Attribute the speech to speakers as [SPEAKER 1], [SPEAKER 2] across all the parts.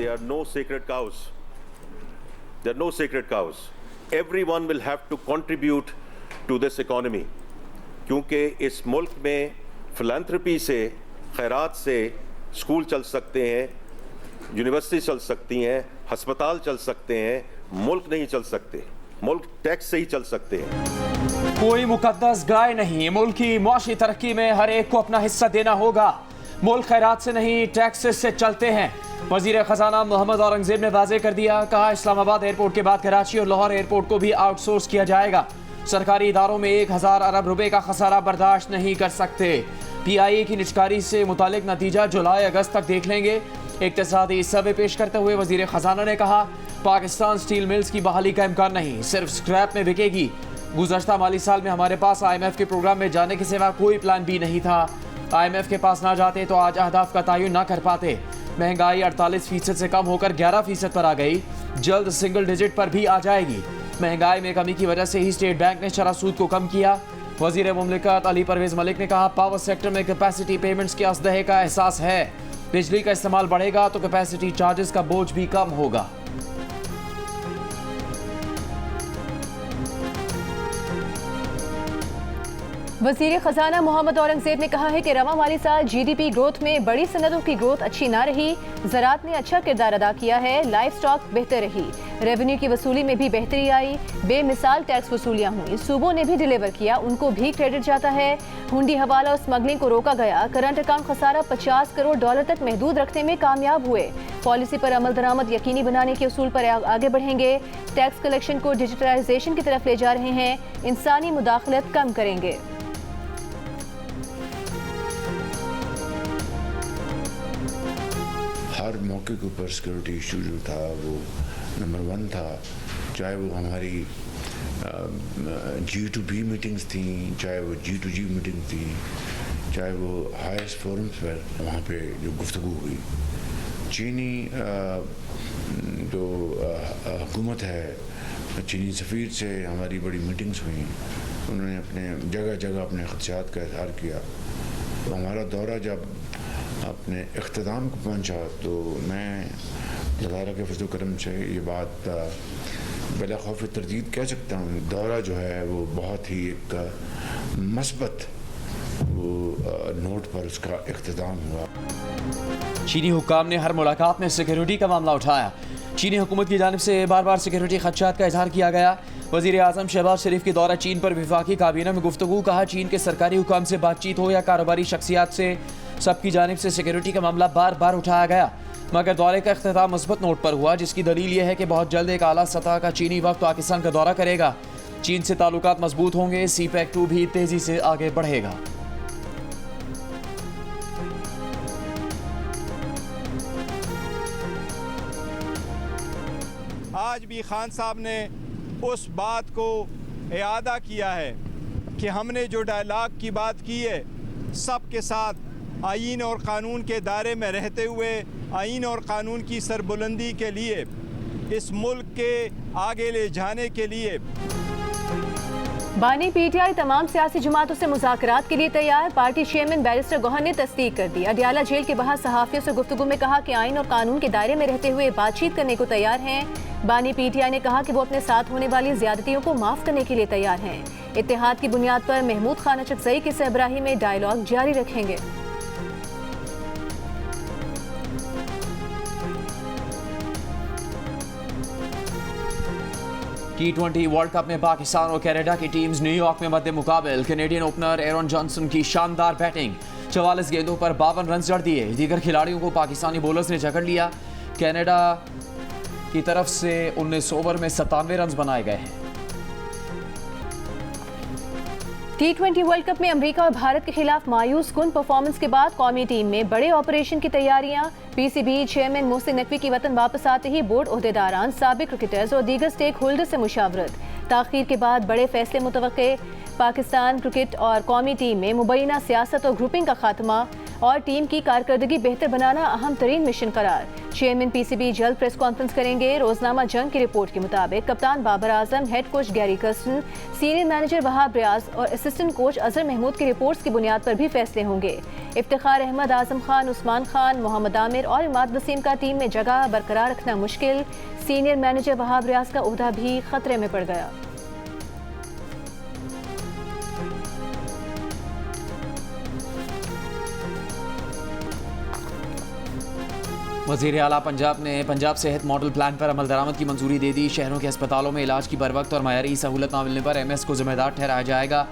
[SPEAKER 1] there are no sacred cows. There are no sacred cows. Everyone will have to contribute to this economy. क्योंकि इस मुल्क में philanthropy से, खैरात से स्कूल चल सकते हैं, यूनिवर्सिटी चल सकती हैं, हस्पताल चल सकते हैं, मुल्क नहीं चल सकते। मुल्क टैक्स से ही चल सकते हैं।
[SPEAKER 2] कोई मुकद्दस गाय नहीं, मुल्क की मुआशी तरक्की में हर एक को अपना हिस्सा देना होगा। मुल्क खैरात से नहीं टैक्सेस से चलते हैं। वजीर खजाना मोहम्मद औरंगजेब ने वाजे कर दिया, कहा इस्लामाबाद एयरपोर्ट के बाद कराची और लाहौर एयरपोर्ट को भी आउटसोर्स किया जाएगा। सरकारी इदारों में 1000 अरब रुपए का खसारा बर्दाश्त नहीं कर सकते। PIA की निचकारी से मुतालिक नतीजा जुलाई अगस्त तक देख लेंगे। इक्तिसादी सर्वे पेश करते हुए वजीर खजाना ने कहा, पाकिस्तान स्टील मिल्स की बहाली का इम्कान नहीं, सिर्फ स्क्रैप में बिकेगी। गुज़श्ता माली साल में हमारे पास IMF के प्रोग्राम में जाने के सिवा कोई प्लान भी नहीं था। IMF के पास ना जाते तो आज अहदाफ का तयन ना कर पाते। महंगाई 48% से कम होकर 11% पर आ गई, जल्द सिंगल डिजिट पर भी आ जाएगी। महंगाई में कमी की वजह से ही स्टेट बैंक ने शरह सूद को कम किया। वजीर मुमलिकत अली परवेज मलिक ने कहा, पावर सेक्टर में कैपेसिटी पेमेंट्स के असदहे का एहसास है। बिजली का इस्तेमाल बढ़ेगा तो कैपेसिटी चार्जेस का बोझ भी कम होगा।
[SPEAKER 3] वज़ीर ख़जाना मोहम्मद औरंगजेब ने कहा है कि रवां माली साल GDP ग्रोथ में बड़ी सनतों की ग्रोथ अच्छी ना रही। ज़राअत ने अच्छा किरदार अदा किया है, लाइफ स्टॉक बेहतर रही, रेवेन्यू की वसूली में भी बेहतरी आई, बेमिसाल टैक्स वसूलियाँ हुई, सूबों ने भी डिलीवर किया, उनको भी क्रेडिट जाता है। हुंडी हवाला और स्मगलिंग को रोका गया। करंट अकाउंट खसारा $50 करोड़ तक महदूद रखने में कामयाब हुए। पॉलिसी पर अमल दरामद यकीनी बनाने के उसूल पर आगे बढ़ेंगे। टैक्स कलेक्शन को डिजिटलाइजेशन की तरफ ले जा रहे हैं। इंसानी मुदाखलत कम करेंगे।
[SPEAKER 4] हर मौके के ऊपर सिक्योरिटी इशू जो था वो नंबर 1 था। चाहे वो हमारी G2B मीटिंग्स थी, चाहे वो G2G मीटिंग थी, चाहे वो हाईएस्ट फोरम्स पर वहाँ पे जो गुफ्तगू हुई। चीनी जो हुकूमत है, चीनी सफ़ीर से हमारी बड़ी मीटिंग्स हुई। उन्होंने अपने जगह जगह अपने ख़दशात का इज़हार किया। तो हमारा दौरा जब अपने इख्तिताम को पहुंचा तो मैं अल्लाह के फज़ल करम से ये बात बिला खौफ तरदीद कह सकता हूँ, दौरा जो है वो बहुत ही एक मस्बत वो नोट पर उसका इख्तिताम हुआ।
[SPEAKER 2] चीनी हुक्काम ने हर मुलाकात में सिक्योरिटी का मामला उठाया। चीनी हुकूमत की जानिब से बार बार सिक्योरिटी खदशात का इजहार किया गया। वज़ीर आज़म शहबाज शरीफ के दौरा चीन पर वफाकी काबीना में गुफ्तगू, कहा चीन के सरकारी हुकाम से बातचीत हो या कारोबारी शख्सियात से, सबकी जानिब से सिक्योरिटी का मामला बार बार उठाया गया। मगर दौरे का इख्तिताम मुस्बत नोट पर हुआ, जिसकी दलील यह है कि बहुत जल्द एक आला सतह का चीनी वक्त पाकिस्तान का दौरा करेगा। चीन से ताल्लुकात मजबूत होंगे। CPEC-2 भी तेजी से आगे बढ़ेगा।
[SPEAKER 5] आज भी खान साहब ने उस बात को इयादा किया है कि हमने जो डायलॉग की बात की है, सब के साथ आईन और कानून के दायरे में रहते हुए आईन और कानून की सरबुलंदी के लिए, इस मुल्क के आगे ले जाने के लिए।
[SPEAKER 3] बानी PTI तमाम सियासी जमातों से मुज़ाकरात के लिए तैयार। पार्टी चेयरमैन बैरिस्टर गौहर ने तस्दीक कर दी। अडियाला जेल के बाहर सहाफ़ियों से गुफ्तगू में कहा कि आईन और कानून के दायरे में रहते हुए बातचीत करने को तैयार हैं। बानी PTI ने कहा कि वो अपने साथ होने वाली ज़्यादतियों को माफ़ करने के लिए तैयार हैं। इत्तेहाद की बुनियाद पर महमूद खान अचकज़ई के सरबराही में डायलॉग जारी रखेंगे।
[SPEAKER 2] T20 वर्ल्ड कप में पाकिस्तान और कनाडा की टीम्स न्यूयॉर्क में मध्य मुकाबल। कैनेडियन ओपनर एरन जॉनसन की शानदार बैटिंग, 44 गेंदों पर 52 रन जड़ दिए। दीगर खिलाड़ियों को पाकिस्तानी बॉलर्स ने जकड़ लिया। कनाडा की तरफ से 19 ओवर में 97 रन बनाए गए हैं।
[SPEAKER 3] T20 वर्ल्ड कप में अमेरिका और भारत के खिलाफ मायूस कुन परफॉर्मेंस के बाद कौमी टीम में बड़े ऑपरेशन की तैयारियां। PCB चेयरमैन मोहसिन नकवी की वतन वापस आते ही बोर्ड ओहदेदारान, साबिक क्रिकेटर्स और दीगर स्टेक होल्डर से मुशावरत। ताखीर के बाद बड़े फैसले मुतवक्के। पाकिस्तान क्रिकेट और कौमी टीम में मुबैना सियासत और ग्रुपिंग का खात्मा और टीम की कारकर्दगी बेहतर बनाना अहम तरीन मिशन करार। चेयरमैन पीसीबी जल्द प्रेस कॉन्फ्रेंस करेंगे। रोजनामा जंग की रिपोर्ट के मुताबिक कप्तान Babar Azam, head coach Gary Kirsten, senior manager Wahab Riaz और असिस्टेंट कोच अजहर महमूद की रिपोर्ट्स की बुनियाद पर भी फैसले होंगे। इफ्तिखार अहमद, आजम खान, उस्मान खान, मोहम्मद आमिर और इमाद वसीम का टीम में जगह बरकरार रखना मुश्किल। सीनियर मैनेजर वहाब रियाज का ओहदा भी खतरे में पड़ गया।
[SPEAKER 2] वज़ीर आला पंजाब ने पंजाब सेहत मॉडल प्लान पर अमल दरामद की मंजूरी दे दी। शहरों के अस्पतालों में इलाज की बरवक्त और मयारी सहूलत न मिलने पर MS को जिम्मेदार ठहराया जाएगा।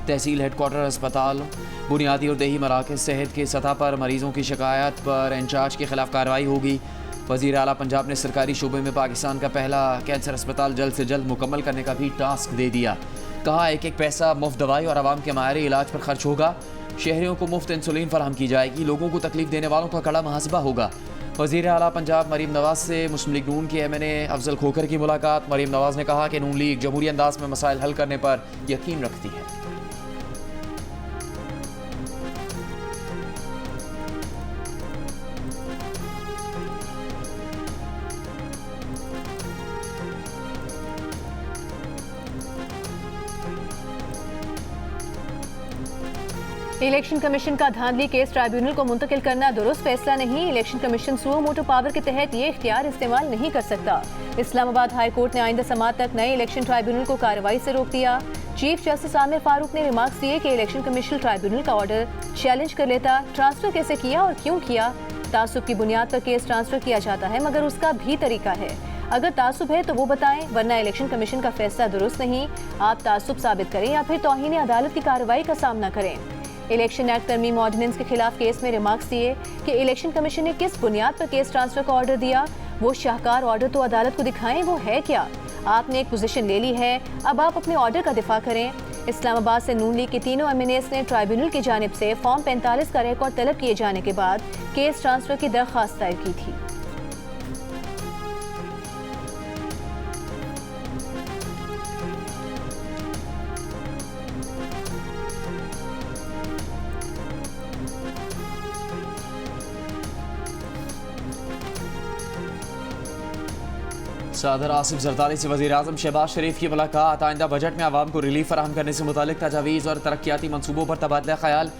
[SPEAKER 2] तहसील हेडक्वार्टर अस्पताल, बुनियादी और देही मराकज़ सेहत की सतह पर मरीजों की शिकायत पर इंचार्ज के खिलाफ कार्रवाई होगी। वज़ीर आला पंजाब ने सरकारी शोबे में पाकिस्तान का पहला कैंसर अस्पताल जल्द से जल्द मुकम्मल करने का भी टास्क दे दिया। कहा एक एक पैसा मुफ्त दवाई और आवाम के मायरी इलाज पर खर्च होगा। शहरियों को मुफ्त इंसुलिन फराहम की जाएगी। लोगों को तकलीफ देने वालों का कड़ा मुहासबा होगा। वज़ीर आला पंजाब मरीम नवाज से मुस्लिम लीग नून के MNA अफजल खोखर की मुलाकात। मरीम नवाज ने कहा कि नून लीग जमहूरी अंदाज में मसाइल हल करने पर यकीन रखती है।
[SPEAKER 3] इलेक्शन कमीशन का धांधली केस ट्राइब्यूनल को मुंतकिल करना दुरुस्त फैसला नहीं। Election commission suo motu power के तहत ये इख्तियार इस्तेमाल नहीं कर सकता। इस्लामाबाद हाई कोर्ट ने आइंदा समात तक नए इलेक्शन ट्राइब्यूनल को कार्रवाई से रोक दिया। चीफ जस्टिस आमिर फारूक ने रिमार्क्स दिए कि इलेक्शन कमीशन ट्राइब्यूनल का ऑर्डर चैलेंज कर लेता। ट्रांसफर कैसे किया और क्यों किया? तासुब की बुनियाद पर केस ट्रांसफर किया जाता है, मगर उसका भी तरीका है। अगर तासुब है तो वो बताएं, वरना इलेक्शन कमीशन का फैसला दुरुस्त नहीं। आप तासुब साबित करें या फिर तौहीन अदालत की कार्रवाई का सामना करें। इलेक्शन एक्ट तरमीम ऑर्डिनेंस के खिलाफ केस में रिमार्क्स दिए कि इलेक्शन कमीशन ने किस बुनियाद पर केस ट्रांसफर का ऑर्डर दिया। वो शाहकार ऑर्डर तो अदालत को दिखाएं, वो है क्या? आपने एक पोजीशन ले ली है, अब आप अपने ऑर्डर का दिफा करें। इस्लामाबाद से नून लीग के तीनों MNAs ने ट्राइब्यूनल की जानिब से फॉर्म 45 का रिकॉर्ड तलब किए जाने के बाद केस ट्रांसफर की दरख्वास्त दायर की थी।
[SPEAKER 2] सदर आसिफ जरदारी से वज़ीर आज़म शहबाज शरीफ की मुलाकात। आइंदा बजट में आवाम को रिलीफ फराहम करने से मुतालिक तजावीज़ और तरक्याती मनसूबों पर तबादला ख्याल।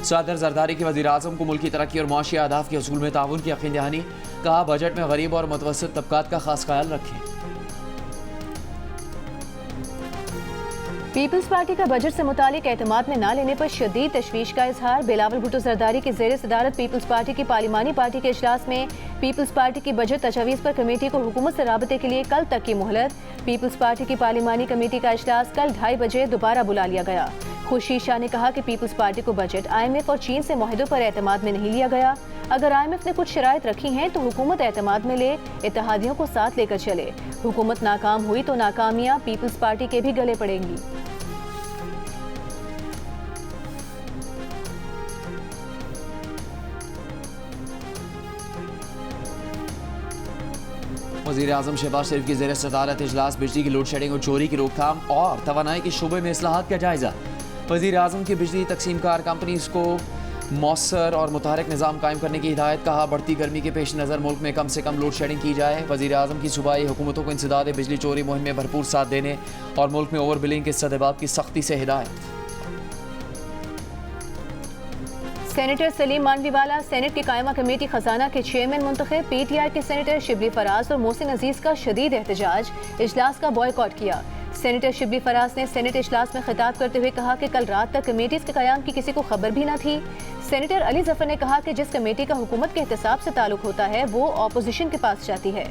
[SPEAKER 2] सदर जरदारी की वज़ीर आज़म को मुल्की तरक्की और मुआशी अहदाफ के असूल में ताउन की यकीन दहानी। कहा बजट में गरीब और मुतवस्सित तबकात का खास ख्याल रखें।
[SPEAKER 3] पीपल्स पार्टी का बजट से मुतालिक एतमाद में ना लेने पर शदीद तशवीश का इजहार। बिलावल भुट्टो जरदारी की ज़ेर सदारत पीपल्स पार्टी की पार्लिमानी पार्टी के इजलास में पीपल्स पार्टी की बजट तजावीज़ पर कमेटी को हुकूमत से राबते के लिए कल तक की मोहलत। पीपल्स पार्टी की पार्लिमानी कमेटी का इजलास कल 2:30 बजे दोबारा बुला लिया गया। खुर्शीद शाह ने कहा कि पीपल्स पार्टी को बजट IMF और चीन से मुआहदों पर एतमाद में नहीं लिया गया। अगर IMF ने कुछ शराइत रखी हैं तो हुकूमत एतमाद में ले, इत्तेहादियों को साथ लेकर चले। हुकूमत नाकाम हुई तो नाकामियां पीपल्स पार्टी के भी गले पड़ेंगी।
[SPEAKER 2] वज़ीर आज़म शहबाज शरीफ की ज़ेर सदारत इजलास बिजली की लोड शेडिंग और चोरी की रोकथाम और तवानाई के शोबे में इस्लाहात का जायज़ा। वज़ीर आज़म की बिजली तकसीम कार कंपनीज़ को मौसर और मुतहरक निज़ाम कायम करने की हिदायत। कहा बढ़ती गर्मी के पेश नज़र मुल्क में कम से कम लोड शेडिंग की जाए। वज़ीर आज़म की सूबाई हुकूमतों को इंसदाद बिजली चोरी मुहिम में भरपूर साथ देने और मुल्क में ओवर बिलिंग के सदेबाब की सख्ती से हिदायत।
[SPEAKER 3] सेनेटर सलीम मानवीवाला सेनेट की कायमा कमेटी खजाना के चेयरमैन मुंतखब। PTI के सेनेटर शिबली फराज और मोहसिन अजीज का शदीद एहतजाज, इजलास का बॉयकॉट किया। सेनेटर शिबली फराज ने सेनेट इजलास में खिताब करते हुए कहा कि कल रात तक कमेटीज के क़याम की किसी को खबर भी न थी। सेनेटर अली जफर ने कहा कि जिस कमेटी का हुकूमत के एहतसाब से ताल्लुक होता है वो अपोजिशन के पास जाती है।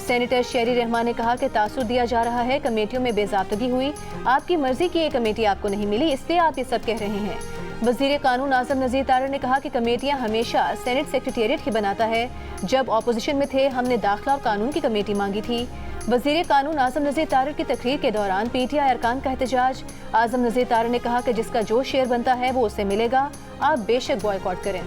[SPEAKER 3] सेनेटर शेरी रहमान ने कहा कि तासुर दिया जा रहा है, कमेटियों में बेजाबतगी हुई, आपकी मर्जी की ये कमेटी आपको नहीं मिली, इसलिए आप ये सब कह रहे हैं। वज़ीर कानून आज़म नज़ीर तारड़ ने कहा कि कमेटियां हमेशा सेनेट सेक्रेटेरिएट ही बनाता है। जब अपोजिशन में थे हमने दाखिला और कानून की कमेटी मांगी थी। वज़ीर कानून आज़म नज़ीर तारड़ की तकरीर के दौरान PTI अरकान का एहतजाज। आज़म नज़ीर तारड़ ने कहा कि जिसका जो शेयर बनता है वो उसे मिलेगा, आप बेशक बॉयकॉट करें।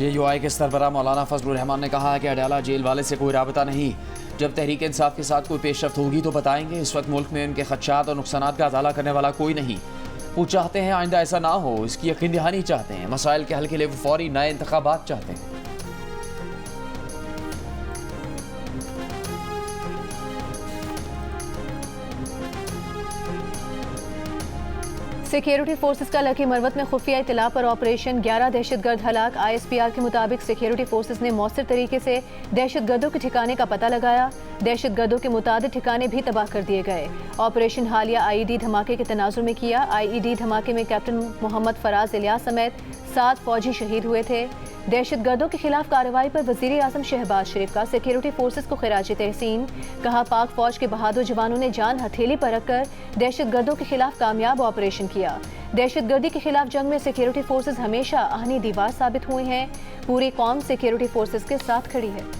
[SPEAKER 2] JUI के सरबराह मौलाना फजलुर रहमान ने कहा है कि अडयाला जेल वाले से कोई राबता नहीं। जब तहरीक इंसाफ के साथ कोई पेशरफ्त होगी तो बताएंगे। इस वक्त मुल्क में उनके खदशात और नुकसानात का अदाला करने वाला कोई नहीं। वो चाहते हैं आइंदा ऐसा ना हो, इसकी यकीन दहानी चाहते हैं। मसाइल के हल के लिए वो फौरी नए इंतखाबात चाहते हैं।
[SPEAKER 3] सिक्योरिटी फोर्सेस का लकी मरवत में खुफिया इतला पर ऑपरेशन 11 दहशतगर्द हलाक। ISPR के मुताबिक सिक्योरिटी फोर्सेस ने मौसर तरीके से दहशतगर्दों के ठिकाने का पता लगाया। दहशतगर्दों के मुतादिद ठिकाने भी तबाह कर दिए गए। ऑपरेशन हालिया IED धमाके के तनाजुर में किया। IED धमाके में कैप्टन मोहम्मद फराज इलियास समेत 7 फौजी शहीद हुए थे। दहशतगर्दों के खिलाफ कार्रवाई पर वजीर आजम शहबाज शरीफ का सिक्योरिटी फोर्सेस को खिराज तहसीन। कहा, पाक फौज के बहादुर जवानों ने जान हथेली पर रखकर दहशतगर्दों के खिलाफ कामयाब ऑपरेशन किया। दहशतगर्दी के खिलाफ जंग में सिक्योरिटी फोर्सेस हमेशा आहनी दीवार साबित हुए हैं। पूरी कौम सिक्योरिटी फोर्सेस के साथ खड़ी है।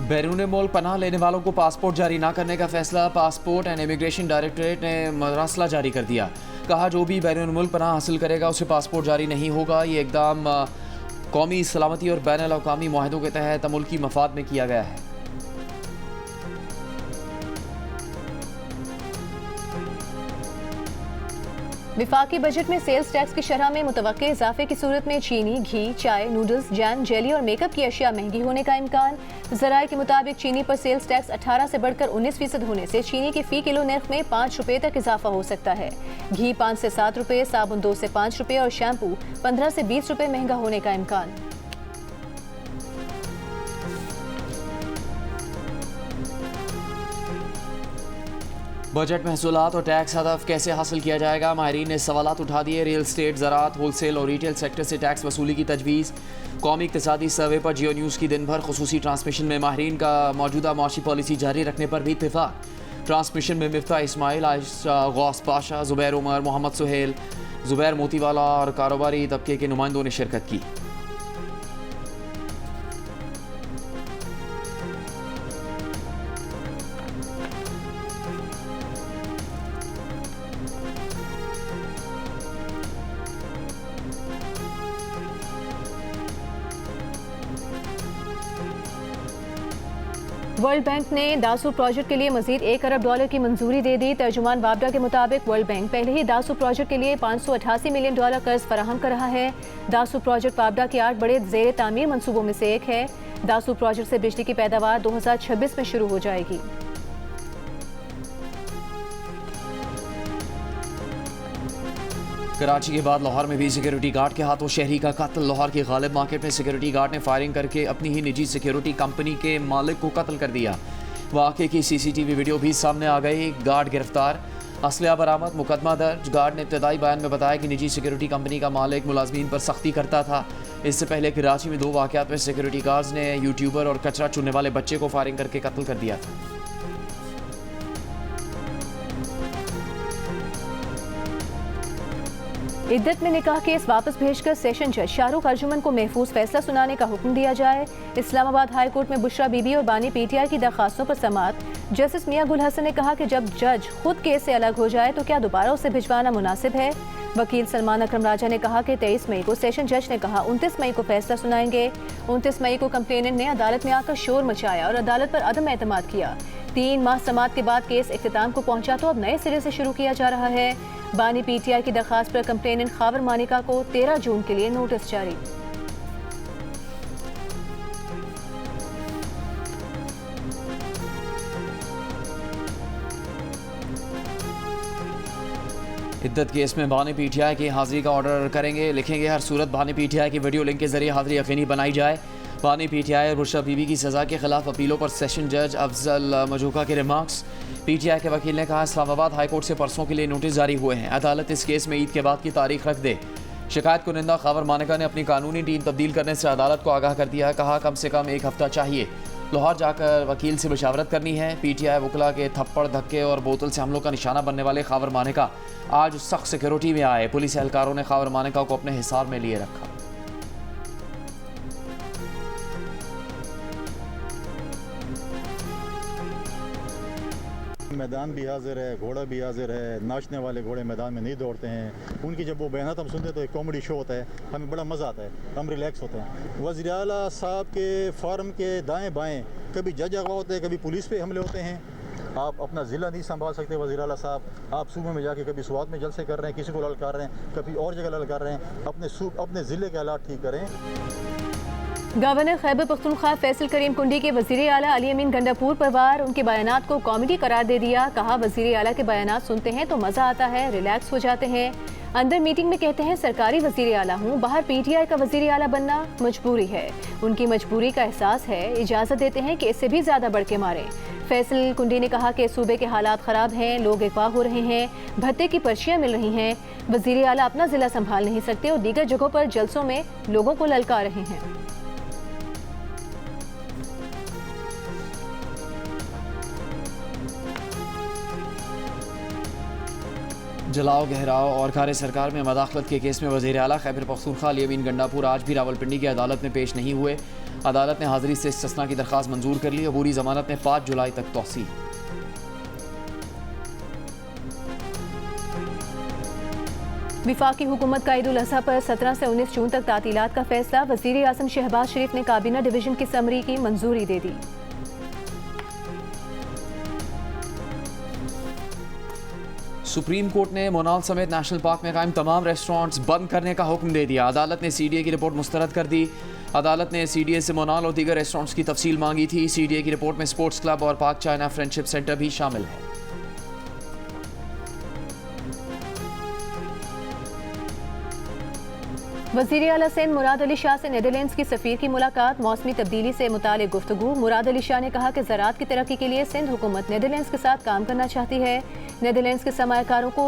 [SPEAKER 2] बैरून मुल्क पनाह लेने वालों को पासपोर्ट जारी न करने का फैसला। पासपोर्ट एंड इमिग्रेशन डायरेक्टरेट ने मरासला जारी कर दिया। कहा, जो भी बैरून मुल्क पनाह हासिल करेगा उसे पासपोर्ट जारी नहीं होगा। ये इकदाम कौमी सलामती और बैन अल-अक़वामी मुआहदों के तहत मुल्की मफाद में किया गया है।
[SPEAKER 3] विफाकी बजट में सेल्स टैक्स की शरह में मुतवक्के इजाफे की सूरत में चीनी, घी, चाय, नूडल्स, जैम, जेली और मेकअप की अशिया महंगी होने का इम्कान। ज़राए के मुताबिक चीनी पर सेल्स टैक्स 18 से बढ़कर 19% होने से चीनी के फ़ी किलो नर्ख में 5 रुपये तक इजाफा हो सकता है। घी 5 से 7 रुपये, साबुन 2 से 5 रुपये और शैम्पू 15 से 20 रुपये महंगा होने का इम्कान।
[SPEAKER 2] बजट महसूलात और टैक्स हदफ कैसे हासिल किया जाएगा, माहिरीन ने सवालात उठा दिए। रियल स्टेट, ज़राअत, होलसेल और रिटेल सेक्टर से टैक्स वसूली की तजवीज़। कौमी इक़्तिसादी सर्वे पर जियो न्यूज़ की दिन भर खुसूसी ट्रांसमिशन में माहिरीन का मौजूदा माशी पॉलिसी जारी रखने पर भी इत्तेफाक। ट्रांसमिशन में मिफ्ता इस्माइल, आयशा गौस पाशा, ज़ुबैर उमर, मोहम्मद सुहेल, ज़ुबैर मोतीवाला और कारोबारी तबके के नुमाइंदों ने शिरकत की।
[SPEAKER 3] वर्ल्ड बैंक ने दासू प्रोजेक्ट के लिए मजीद $1 अरब की मंजूरी दे दी। तर्जुमान वाबडा के मुताबिक वर्ल्ड बैंक पहले ही दासू प्रोजेक्ट के लिए $588 मिलियन कर्ज फराहम कर रहा है। दासू प्रोजेक्ट वाबडा के 8 बड़े ज़ेर तामीर मंसूबों में से एक है। दासू प्रोजेक्ट से बिजली की पैदावार 2026 में शुरू हो जाएगी।
[SPEAKER 2] कराची के बाद लाहौर में भी सिक्योरिटी गार्ड के हाथों शहरी का कत्ल। लाहौर की गालिब मार्केट में सिक्योरिटी गार्ड ने फायरिंग करके अपनी ही निजी सिक्योरिटी कंपनी के मालिक को कत्ल कर दिया। वाक़े की CCTV वीडियो भी सामने आ गई। गार्ड गिरफ्तार, असलहा बरामद, मुकदमा दर्ज। गार्ड ने इब्तदाई बयान में बताया कि निजी सिक्योरिटी कंपनी का मालिक मुलाजमीन पर सख्ती करता था। इससे पहले कराची में 2 वाक़यात में सिक्योरिटी गार्ड्स ने यूट्यूबर और कचरा चुनने वाले बच्चे को फायरिंग करके कत्ल कर दिया था।
[SPEAKER 3] इद्दत में निकाह केस वापस भेजकर सेशन जज शाहरुख अर्जुमन को महफूज फैसला सुनाने का हुक्म दिया जाए। इस्लामाबाद हाई कोर्ट में बुशरा बीबी और बानी PTI की दरखास्तों पर समाअत। जस्टिस मियां गुल हसन ने कहा कि जब जज खुद केस से अलग हो जाए तो क्या दोबारा उसे भिजवाना मुनासिब है। वकील सलमान अकरम राजा ने कहा कि 23 मई को सेशन जज ने कहा 29 मई को फैसला सुनाएंगे। 29 मई को कंप्लेनेंट ने अदालत में आकर शोर मचाया और अदालत पर अदम एतमाद किया। 3 माह समाअत के बाद केस इख्तिताम को पहुंचा तो अब नए सिरे से शुरू किया जा रहा है। बानी PTI की दरखास्त पर कंप्लेनेंट खावर मानिका को 13 जून के लिए नोटिस जारी।
[SPEAKER 2] इद्दत केस में बानी PTI की हाजिरी का ऑर्डर करेंगे। लिखेंगे हर सूरत बानी PTI की वीडियो लिंक के जरिए हाजिरी यकीनी बनाई जाए। बानी PTI और बुशरा बीबी की सज़ा के खिलाफ अपीलों पर सेशन जज अफजल मजूका के रिमार्क्स। PTI के वकील ने कहा इस्लामाबाद हाई कोर्ट से परसों के लिए नोटिस जारी हुए हैं। अदालत इस केस में ईद के बाद की तारीख रख दे। शिकायत कुनिंदा खावर मानिका ने अपनी कानूनी टीम तब्दील करने से अदालत को आगाह कर दिया। कहा कम से कम 1 हफ्ता चाहिए। लाहौर जाकर वकील से मशावरत करनी है। PTI वकला के थप्पड़, धक्के और बोतल से हमलों का निशाना बनने वाले खावर मानिका आज सख्त सिक्योरिटी में आए। पुलिस एहलकारों ने खावर मानिका को अपने हिसार में लिए रखा।
[SPEAKER 6] मैदान भी हाजिर है, घोड़ा भी हाजिर है, नाचने वाले घोड़े मैदान में नहीं दौड़ते हैं। उनकी जब वो बयान हम सुनते हैं तो एक कॉमेडी शो होता है, हमें बड़ा मज़ा आता है, हम रिलैक्स होते हैं। वज़ीर आला साहब के फार्म के दाएँ बाएँ कभी जज अगवा होते हैं, कभी पुलिस पे हमले होते हैं। आप अपना ज़िला नहीं संभाल सकते वज़ीर आला साहब, आप सूबे में जाके कभी स्वात में जलसे कर रहे हैं, किसी को ललकार रहे हैं, कभी और जगह ललकार रहे हैं। अपने ज़िले के हालात ठीक करें।
[SPEAKER 3] गवर्नर खैबर पख्तूनख्वा फैसल करीम कुंडी के वज़ीर आला अली अमीन गंडापुर पर वार उनके बयानात को कॉमेडी करार दे दिया। कहा वज़ीर आला के बयानात सुनते हैं तो मज़ा आता है, रिलैक्स हो जाते हैं। अंदर मीटिंग में कहते हैं सरकारी वज़ीर आला हूँ, बाहर PTI का वज़ीर आला बनना मजबूरी है। उनकी मजबूरी का एहसास है, इजाज़त देते हैं कि इससे भी ज़्यादा बढ़ के मारें। फैसल कुंडी ने कहा कि सूबे के हालात ख़राब हैं, लोग अगवा हो रहे हैं, भत्ते की पर्चियाँ मिल रही हैं। वज़ीर आला अपना ज़िला संभाल नहीं सकते और दीगर जगहों पर जलसों में लोगों को ललका रहे हैं।
[SPEAKER 2] जलाओ गहराओ और कार सरकार में मदाखलत के केस में वज़ीर आला खैबर पख्तूनख्वा अली अमीन गंडापुर आज भी रावलपिंडी की अदालत में पेश नहीं हुए। अदालत ने हाज़िरी से इस्तिस्ना की दरख्वास्त मंजूर कर ली। अबूरी ज़मानत में 5 जुलाई तक तौसील।
[SPEAKER 3] विफाकी हुकूमत का ईद उल अज़हा पर 17 से 19 जून तक तातीलात का फैसला। वज़ीर आज़म शहबाज शरीफ ने काबीना डिवीज़न की समरी की मंजूरी दे दी।
[SPEAKER 2] सुप्रीम कोर्ट ने मोनाल समेत नेशनल पार्क में कायम तमाम रेस्टोरेंट्स बंद करने का हुक्म दे दिया। अदालत ने CDA की रिपोर्ट मुस्तरद कर दी। अदालत ने CDA से मोनाल और दीगर रेस्टोरेंट्स की तफसील मांगी थी। CDA की रिपोर्ट में स्पोर्ट्स क्लब और पाक चाइना फ्रेंडशिप सेंटर भी शामिल है।
[SPEAKER 3] वज़ीर आला सिंध मुराद अली शाह से नीदरलैंड्स की सफ़ीर की मुलाकात। मौसमी तब्दीली से मुतालिक गुफ्तगू। मुराद अली शाह ने कहा कि ज़राअत की तरक्की के लिए सिंध हुकूमत नीदरलैंड्स के साथ काम करना चाहती है। नीदरलैंड्स के सरमायाकारों को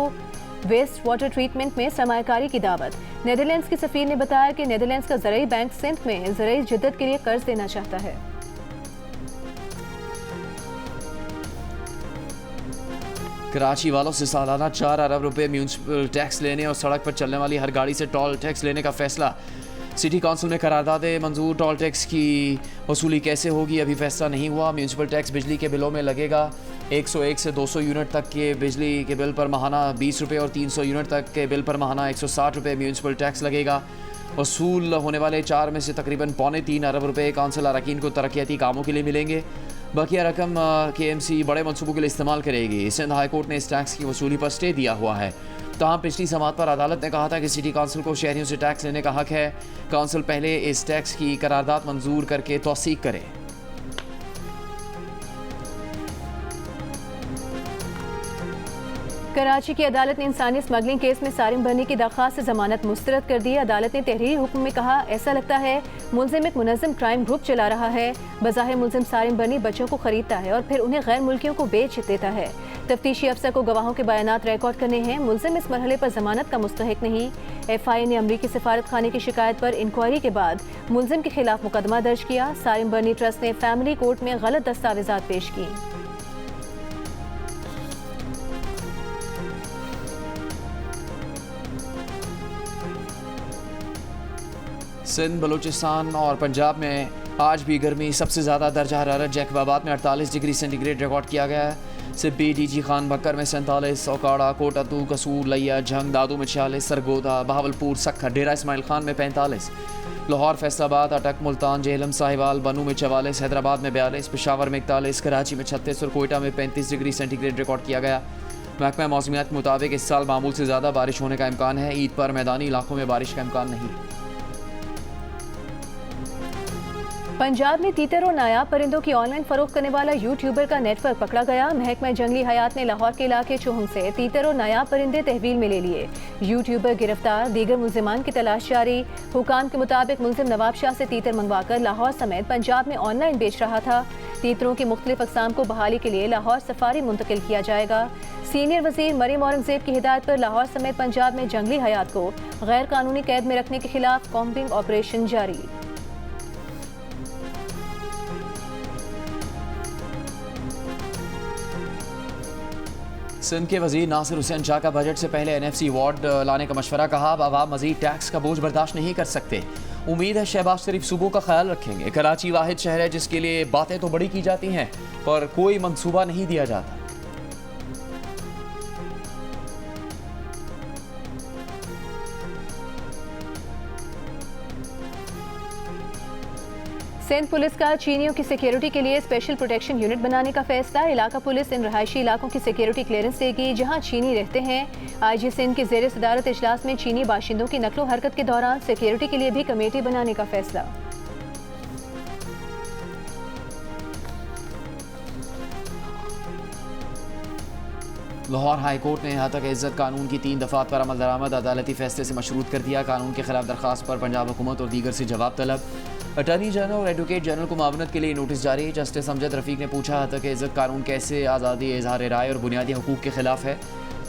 [SPEAKER 3] वेस्ट वाटर ट्रीटमेंट में सरमायाकारी की दावत। नीदरलैंड्स की सफ़ीर ने बताया कि नीदरलैंड्स का ज़रई बैंक सिंध में ज़रई जिद्दत के लिए कर्ज देना चाहता है।
[SPEAKER 2] कराची वालों से सालाना 4 अरब रुपए म्यूनसिपल टैक्स लेने और सड़क पर चलने वाली हर गाड़ी से टोल टैक्स लेने का फैसला। सिटी काउंसिल में करारदादे मंजूर। टोल टैक्स की वसूली कैसे होगी अभी फैसला नहीं हुआ। म्यूनसिपल टैक्स बिजली के बिलों में लगेगा। 101 से 200 यूनिट तक के बिजली के बिल पर माहाना 20 रुपये और 300 यूनिट तक के बिल पर माहाना 160 रुपये म्यूनसिपल टैक्स लगेगा। वसूल होने वाले 4 में से तकरीबन 3.25 अरब रुपये काउंसिल अरकान को तरक्याती कामों के लिए मिलेंगे। बकिया रकम KMC बड़े मनसूबों के लिए इस्तेमाल करेगी। सिंध हाई कोर्ट ने इस टैक्स की वसूली पर स्टे दिया हुआ है। तमाम पिछली समात पर अदालत ने कहा था कि सिटी काउंसिल को शहरियों से टैक्स लेने का हक है। काउंसिल पहले इस टैक्स की करारदाद मंजूर करके तौसीक करे।
[SPEAKER 3] कराची की अदालत ने इंसानी स्मगलिंग केस में सारिम बनी की दरख्वास्त से जमानत मुस्तरद कर दी। अदालत ने तहरीरी हुक्म में कहा, ऐसा लगता है मुलजिम एक मुनज़्ज़म क्राइम ग्रुप चला रहा है। बज़ाहिर मुलजिम सारिम बनी बच्चों को खरीदता है और फिर उन्हें गैर मुल्कियों को बेच देता है। तफ्तीशी अफसर को गवाहों के बयानात रिकॉर्ड करने हैं। मुलजिम इस मरहले पर जमानत का मुस्तहिक नहीं। FIA ने अमरीकी सफारत खाने की शिकायत पर इंक्वायरी के बाद मुलजिम के खिलाफ मुकदमा दर्ज किया। सारिम बनी ट्रस्ट ने फैमिली कोर्ट में गलत दस्तावेजात पेश की।
[SPEAKER 2] सिंध, बलूचिस्तान और पंजाब में आज भी गर्मी। सबसे ज़्यादा दर्जा हरारत जैकबाबाद में 48 डिग्री सेंटीग्रेड रिकॉर्ड किया गया है। सिब्बी, DG खान बक्कर में 47, ओकाड़ा, कोटातू, कसूर, लिया, झंग, दादू में 46, सरगोदा, बहावलपुर, सखर, डेरा इस्माइल खान में 45, लाहौर, फैसलाबाद, अटक, मुल्तान, जेहलम, साहिवाल, बनू में 44, हैदराबाद में 42, पेशावर में 41, कराची में 36 और कोयटा में 35 डिग्री सेंटीग्रेड रिकॉर्ड किया गया। महकमा मौसमियात के मुताबिक इस साल मामूल से ज़्यादा बारिश होने का इम्कान है। ईद पर मैदानी इलाकों में बारिश का इम्कान नहीं।
[SPEAKER 3] पंजाब में तीतर और नायाब परिंदों की ऑनलाइन फरोख्त करने वाला यूट्यूबर का नेटवर्क पकड़ा गया। महकमा जंगली हयात ने लाहौर के इलाके चोहंग से तीतर और नायाब परिंदे तहवील में ले लिए। यूट्यूबर गिरफ्तार, दीगर मुलजिमान की तलाश जारी। हुकाम के मुताबिक मुलजिम नवाब शाह से तीतर मंगवाकर लाहौर समेत पंजाब में ऑनलाइन बेच रहा था। तीतरों की मुख्तलिफ अक़साम को बहाली के लिए लाहौर सफारी मुंतकिल किया जाएगा। सीनियर वज़ीर मरियम औरंगज़ेब की हिदायत पर लाहौर समेत पंजाब में जंगली हयात को गैर कानूनी कैद में रखने के खिलाफ कॉम्बिंग ऑपरेशन जारी।
[SPEAKER 2] सिंध के वजीर नासिर हुसैन शाह का बजट से पहले NFC वार्ड लाने का मशवरा। कहा, अब आवाम मजीद टैक्स का बोझ बर्दाश्त नहीं कर सकते। उम्मीद है शहबाज शरीफ सूबों का ख्याल रखेंगे। कराची वाहिद शहर है जिसके लिए बातें तो बड़ी की जाती हैं पर कोई मंसूबा नहीं दिया जाता।
[SPEAKER 3] सिंध पुलिस का चीनियों की सिक्योरिटी के लिए स्पेशल प्रोटेक्शन यूनिट बनाने का फैसला। इलाका पुलिस इन रहायशी इलाकों की सिक्योरिटी क्लियरेंस देगी जहां चीनी रहते हैं। आईजी सिंध के ज़ेर सदारत इजलास में चीनी बाशिंदों की नकलो हरकत के दौरान सिक्योरिटी के लिए भी कमेटी बनाने का फैसला।
[SPEAKER 2] लाहौर हाई कोर्ट ने हतक इज्जत कानून की 3 दफात पर अमल दरामद अदालती फैसले से मशरूत कर दिया। कानून के खिलाफ दरखास्त पर पंजाब हुकूमत और दीगर से जवाब तलब। अटॉर्नी जनरल और एडवोकेट जनरल को मावनत के लिए नोटिस जारी। जस्टिस अमजद रफीक ने पूछा हतक इज्जत कानून कैसे आज़ादी इजहार राय और बुनियादी हकूक़ के खिलाफ है।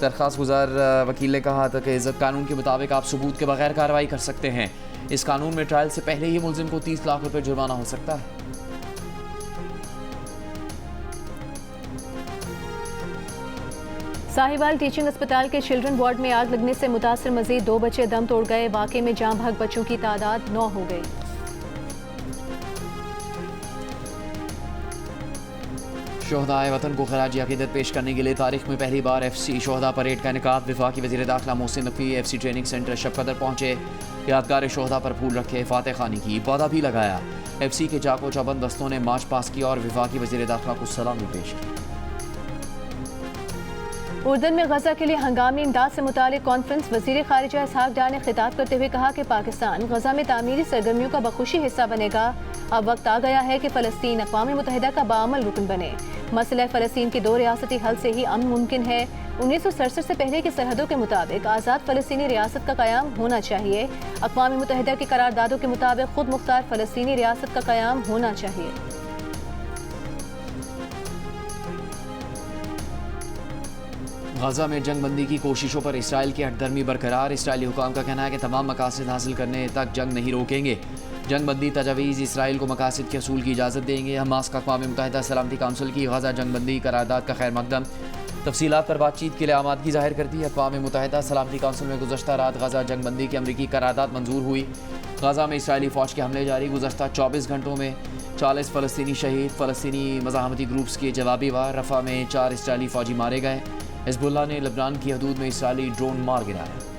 [SPEAKER 2] दरखास्त गुजार वकील ने कहा हतक इज्जत कानून के मुताबिक आप सबूत के बगैर कार्रवाई कर सकते हैं। इस कानून में ट्रायल से पहले ही मुलजिम को 30 लाख रुपये जुर्माना हो सकता है।
[SPEAKER 3] साहिवाल टीचिंग अस्पताल के चिल्ड्रन वार्ड में आग लगने से मुतासर मजीद 2 बच्चे दम तोड़ गए। वाक़े में जाँ भाग बच्चों की तादाद 9 हो गई।
[SPEAKER 2] शोहदाए वतन को खराज अकीदत पेश करने के लिए तारीख में पहली बार FC शोहदा परेड का इनेकाद। वफाकी वज़ीर दाखिला Mohsin Naqvi FC training centre Shabqadar पहुंचे। यादगार शोहदा पर फूल रखे, फातह खानी की, पौधा भी लगाया। FC के चाको चौबंद दस्तों ने मार्च पास किया और वफाकी वज़ीर दाखिला को सलामी पेश की।
[SPEAKER 3] उर्दन में गजा के लिए हंगामी इमदाद से मुतालिक कॉन्फ्रेंस। वज़ीर ख़ारिजा इसहाक डार ने खिताब करते हुए कहा कि पाकिस्तान गजा में तामीरी सरगर्मियों का बखुशी हिस्सा बनेगा। अब वक्त आ गया है कि फ़लस्तीन अक़वाम मुत्तहिदा का बाअमल रुकन बने। मसला फ़लस्तीन के 2 रियासती हल से ही अमन मुमकिन है। 1967 से पहले की सरहदों के मुताबिक आज़ाद फ़लस्तीनी रियासत का क़याम होना चाहिए। अक़वाम मुत्तहिदा की करारदादों के मुताबिक खुद मुख्तार फ़लस्तीनी रियासत का क़याम होना चाहिए।
[SPEAKER 2] गजा में जंगबंदी की कोशिशों पर इसराइल की हटदर्मी बरकरार। इसराइली हुकाम का कहना है कि तमाम मकासद हासिल करने तक जंग नहीं रोकेंगे। जंगबंदी तजावीज़ इसराइल को मकासद के असूल की इजाज़त देंगे। हमास का अक़वाम मुत्तहिदा सलामती काउंसिल की गजा जंगबंदी करारदाद का खैर मकदम। तफसीलात पर बातचीत के लिए आमादगी जाहिर कर दी। अक़वाम मुत्तहिदा सलामती काउंसिल में गुज़श्ता रात गजा जंगबंदी की अमरीकी करारदाद मंजूर हुई। गजा में इसराइली फ़ौज के हमले जारी। गुज़श्ता 24 घंटों में 40 फ़लस्तीनी शहीद। फ़लस्तीनी मज़ाहमती ग्रुप्स के जवाबी वार। रफ़ा में 4 इसराइली फ़ौजी मारे गए। हिज़्बुल्लाह ने लबनान की हदूद में इसराइली ड्रोन मार गिराया।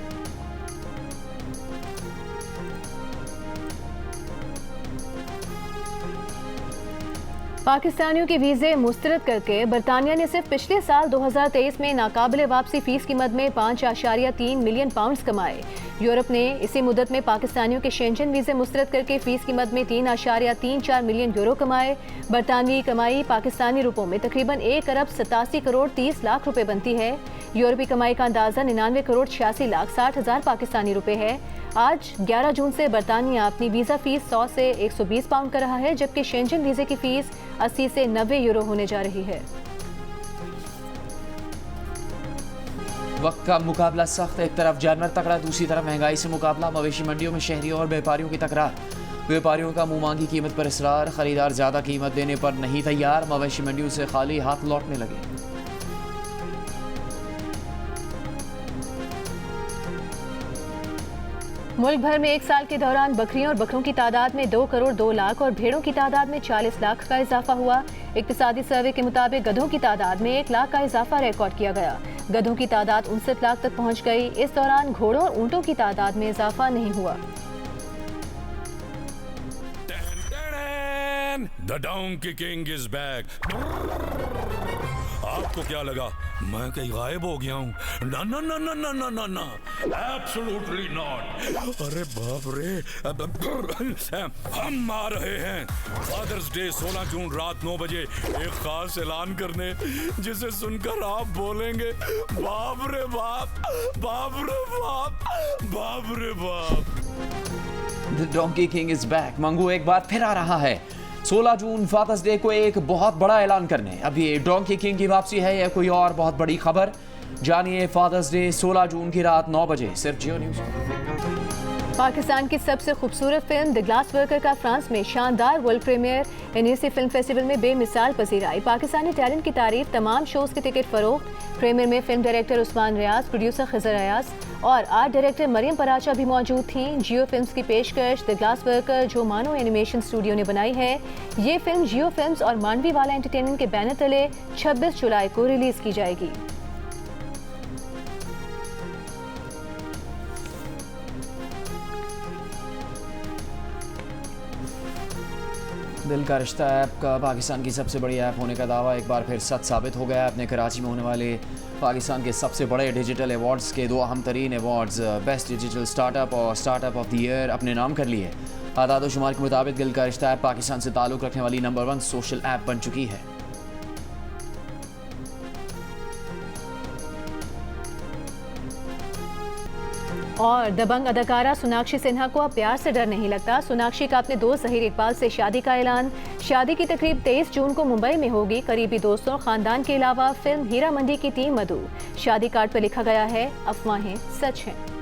[SPEAKER 3] पाकिस्तानियों के वीज़े मुस्तरद करके बरतानिया ने सिर्फ पिछले साल 2023 में नाकाबिले वापसी फ़ीस की मद में 5.3 मिलियन पाउंड्स कमाए। यूरोप ने इसी मुद्दत में पाकिस्तानियों के शेंजन वीज़े मुस्तरद करके फ़ीस की मद में 3.34 मिलियन यूरो कमाए। बरतानवी कमाई पाकिस्तानी रुपयों में तकरीबन 1 अरब 87 करोड़ 30 लाख रुपए बनती है। यूरोपी कमाई का अंदाज़ा 99 करोड़ 86 लाख 60 हज़ार पाकिस्तानी रुपए है। आज 11 जून से बरतानिया अपनी वीज़ा फ़ीस 100 से 120 पाउंड कर रहा है, जबकि शेंजन वीज़े की फ़ीस 80 से 90 यूरो होने जा रही है।
[SPEAKER 2] वक्त का मुकाबला सख्त। एक तरफ जानवर तकड़ा, दूसरी तरफ महंगाई से मुकाबला। मवेशी मंडियों में शहरियों और व्यापारियों की तकरार। व्यापारियों का मुंह मांगी कीमत पर इसरार। खरीदार ज़्यादा कीमत देने पर नहीं तैयार। मवेशी मंडियों से खाली हाथ लौटने लगे।
[SPEAKER 3] मुल्क भर में एक साल के दौरान बकरियों और बकरों की तादाद में 2 करोड़ 2 लाख और भेड़ों की तादाद में 40 लाख का इजाफा हुआ। इक्तिसादी सर्वे के मुताबिक गधों की तादाद में 1 लाख का इजाफा रिकॉर्ड किया गया। गधों की तादाद 59 लाख तक पहुंच गई। इस दौरान घोड़ों और ऊंटों की तादाद में इजाफा नहीं हुआ।
[SPEAKER 7] The Donkey King is back. आपको क्या लगा मैं कहीं गायब हो गया हूँ? ना ना ना ना ना ना ना ना, एब्सोल्युटली नॉट। अरे बाप रे, हम आ रहे हैं फादर्स डे 16 जून रात 9 बजे एक खास ऐलान करने, जिसे सुनकर आप बोलेंगे बाप रे बाप, बाप रे बाप, बाप रे बाप।
[SPEAKER 2] The Donkey King is back। Mangu एक बार फिर आ रहा है 16 जून फादर्स डे को एक बहुत बड़ा ऐलान करने। अब ये डोंकी किंग की वापसी है या कोई और बहुत बड़ी खबर? जानिए फादर्स डे 16 जून की रात 9 बजे सिर्फ जियो न्यूज़।
[SPEAKER 3] पाकिस्तान की सबसे खूबसूरत फिल्म द ग्लास वर्कर का फ्रांस में शानदार world premiere Annecy film festival में बेमिसाल पसीर आई। पाकिस्तानी टैलेंट की तारीफ, तमाम शोज के टिकट फरोख्त। प्रीमियर में फिल्म डायरेक्टर उस्मान रियाज, प्रोड्यूसर खिजर अयाज और आर्ट डायरेक्टर मरियम पराचा भी मौजूद थीं। जियो फिल्म्स की पेशकश द ग्लास वर्कर जो मानो एनिमेशन स्टूडियो ने बनाई है। ये फिल्म जियो फिल्म्स और मांडवी वाला एंटरटेनमेंट के बैनर तले 26 जुलाई को रिलीज की जाएगी।
[SPEAKER 2] दिल का रिश्ता ऐप का पाकिस्तान की सबसे बड़ी ऐप होने का दावा एक बार फिर सच साबित हो गया। अपने कराची में होने वाले पाकिस्तान के सबसे बड़े डिजिटल अवार्ड्स के 2 अहम तरीन अवार्ड्स बेस्ट डिजिटल स्टार्टअप और स्टार्टअप ऑफ द ईयर अपने नाम कर लिए। आदाद शुमार के मुताबिक दिल का रिश्ता ऐप पाकिस्तान से ताल्लुक़ रखने वाली नंबर 1 सोशल ऐप बन चुकी है।
[SPEAKER 3] और दबंग अदाकारा सोनाक्षी सिन्हा को अब प्यार से डर नहीं लगता। सोनाक्षी का अपने दोस्त ज़हीर इकबाल से शादी का ऐलान। शादी की तकरीब 23 जून को मुंबई में होगी। करीबी दोस्तों और खानदान के अलावा फिल्म हीरा मंडी की टीम मधु। शादी कार्ड पर लिखा गया है, अफवाहें सच हैं।